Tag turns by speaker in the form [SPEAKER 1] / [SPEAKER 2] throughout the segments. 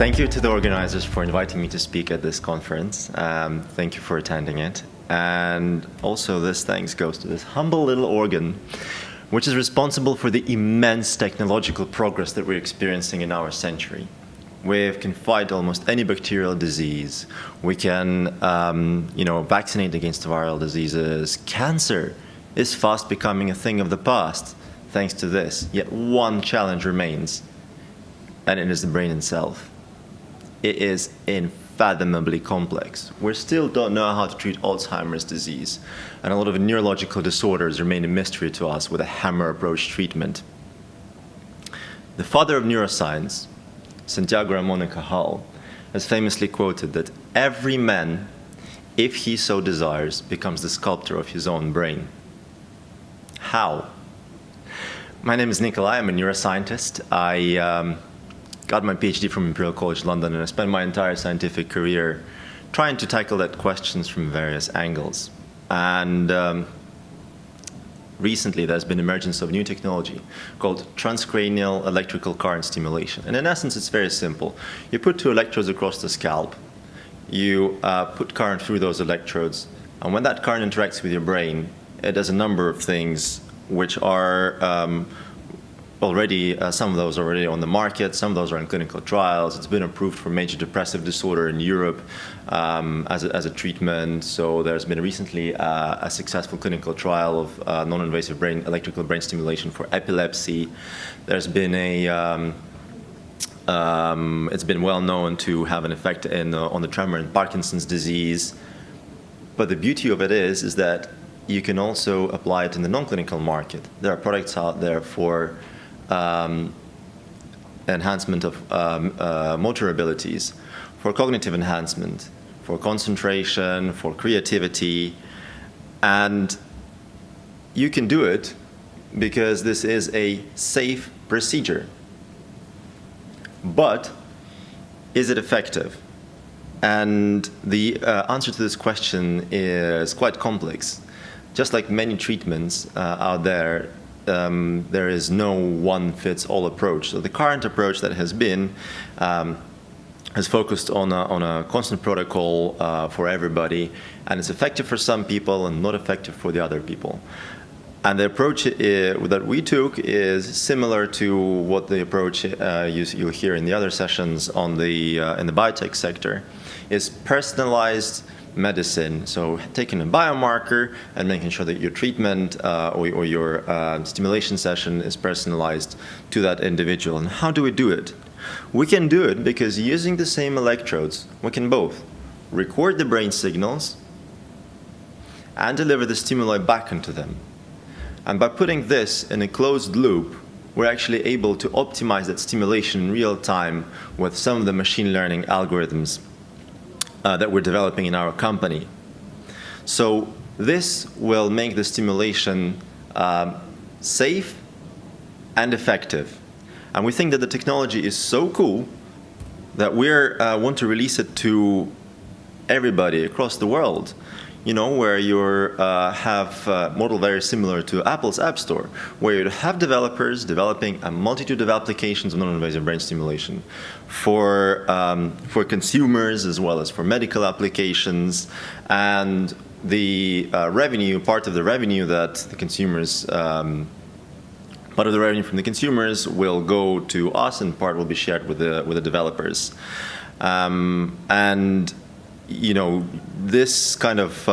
[SPEAKER 1] Thank you to the organizers for inviting me to speak at this conference. Thank you for attending it. And also this thanks goes to this humble little organ, which is responsible for the immense technological progress that we're experiencing in our century. We can fight almost any bacterial disease. We can vaccinate against viral diseases. Cancer is fast becoming a thing of the past, thanks to this. Yet one challenge remains, and it is the brain itself. It is unfathomably complex. We still don't know how to treat Alzheimer's disease, and a lot of neurological disorders remain a mystery to us with a hammer approach treatment. The father of neuroscience, Santiago Ramon y Cajal, has famously quoted that every man, if he so desires, becomes the sculptor of his own brain. How? My name is Nickolai. I'm a neuroscientist. I got my PhD from Imperial College London, and I spent my entire scientific career trying to tackle that questions from various angles. And recently, there's been emergence of new technology called transcranial electrical current stimulation. And in essence, it's very simple. You put two electrodes across the scalp. You put current through those electrodes. And when that current interacts with your brain, it does a number of things which are some of those are already on the market, some of those are in clinical trials. It's been approved for major depressive disorder in Europe as a treatment. So there's been recently a successful clinical trial of non-invasive electrical brain stimulation for epilepsy. There's been it's been well known to have an effect on the tremor in Parkinson's disease. But the beauty of it is that you can also apply it in the non-clinical market. There are products out there for enhancement of motor abilities, for cognitive enhancement, for concentration, for creativity. And you can do it because this is a safe procedure. But is it effective? And the answer to this question is quite complex. Just like many treatments out there, there is no one-fits-all approach. So the current approach that has been has focused on a constant protocol for everybody, and it's effective for some people and not effective for the other people. And the approach that we took is similar to what the approach you'll hear in the other sessions in the biotech sector, is personalized medicine. So taking a biomarker and making sure that your treatment or your stimulation session is personalized to that individual. And how do we do it? We can do it because using the same electrodes, we can both record the brain signals and deliver the stimuli back into them. And by putting this in a closed loop, we're actually able to optimize that stimulation in real time with some of the machine learning algorithms that we're developing in our company. So this will make the stimulation safe and effective. And we think that the technology is so cool that we want to release it to everybody across the world. Where you have a model very similar to Apple's App Store, where you have developers developing a multitude of applications of non-invasive brain stimulation for consumers as well as for medical applications, and the part of the revenue that the consumers, part of the revenue from the consumers will go to us, and part will be shared with the developers, and this kind of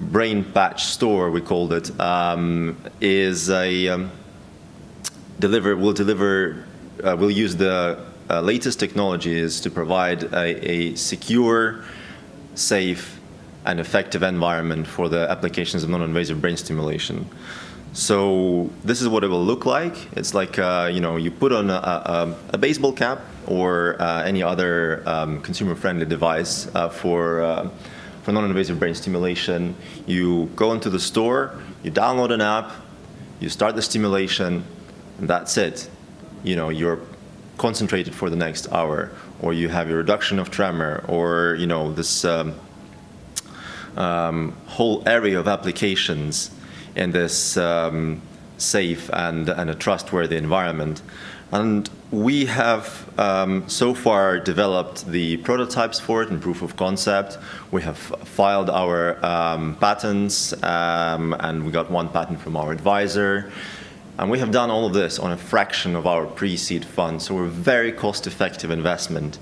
[SPEAKER 1] BrainPatch store, we called it, is will use the latest technologies to provide a secure, safe, and effective environment for the applications of non-invasive brain stimulation. So this is what it will look like. It's like you put on a baseball cap or any other consumer-friendly device for non-invasive brain stimulation. You go into the store, you download an app, you start the stimulation, and that's it. You're concentrated for the next hour, or you have your reduction of tremor, or this whole area of applications in this safe and a trustworthy environment. And we have so far developed the prototypes for it in proof of concept. We have filed our patents, and we got one patent from our advisor. And we have done all of this on a fraction of our pre-seed fund, so we're a very cost-effective investment.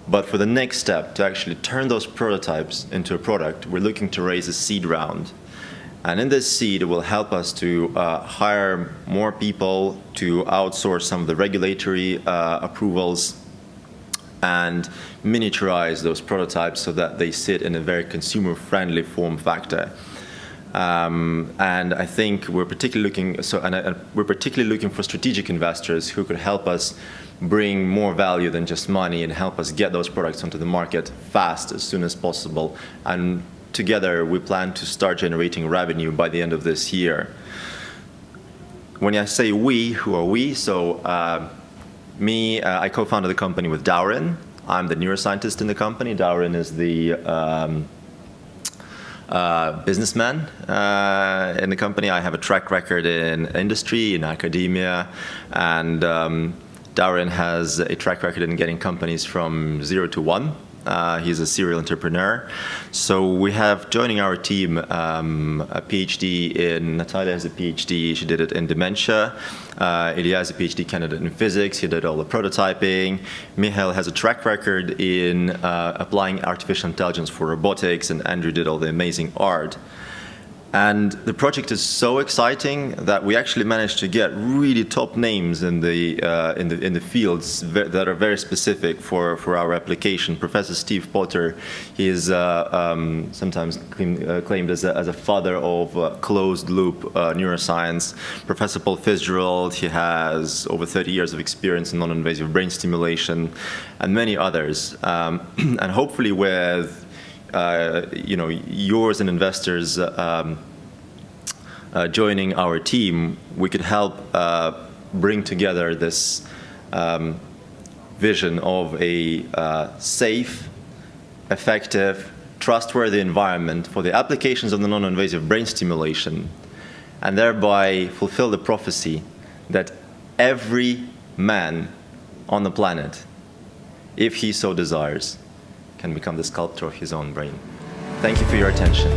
[SPEAKER 1] But for the next step, to actually turn those prototypes into a product, we're looking to raise a seed round. And in this seed, it will help us to hire more people, to outsource some of the regulatory approvals, and miniaturize those prototypes so that they sit in a very consumer-friendly form factor. And I think we're particularly looking for strategic investors who could help us bring more value than just money and help us get those products onto the market fast, as soon as possible. And together, we plan to start generating revenue by the end of this year. When I say we, who are we? So I co-founded the company with Daurin. I'm the neuroscientist in the company. Daurin is the businessman in the company. I have a track record in industry, in academia, and Daurin has a track record in getting companies from 0 to 1. He's a serial entrepreneur. So we have joining our team a PhD in, Natalia has a PhD, she did it in dementia. Ilya is a PhD candidate in physics, he did all the prototyping. Mihail has a track record in applying artificial intelligence for robotics, and Andrew did all the amazing art. And the project is so exciting that we actually managed to get really top names in the fields that are very specific for our application. Professor Steve Potter, he is sometimes claimed as a father of closed-loop neuroscience. Professor Paul Fitzgerald, he has over 30 years of experience in non-invasive brain stimulation, and many others. And hopefully with yours and investors joining our team, we could help bring together this vision of a safe, effective, trustworthy environment for the applications of the non-invasive brain stimulation, and thereby fulfill the prophecy that every man on the planet, if he so desires, can become the sculptor of his own brain. Thank you for your attention.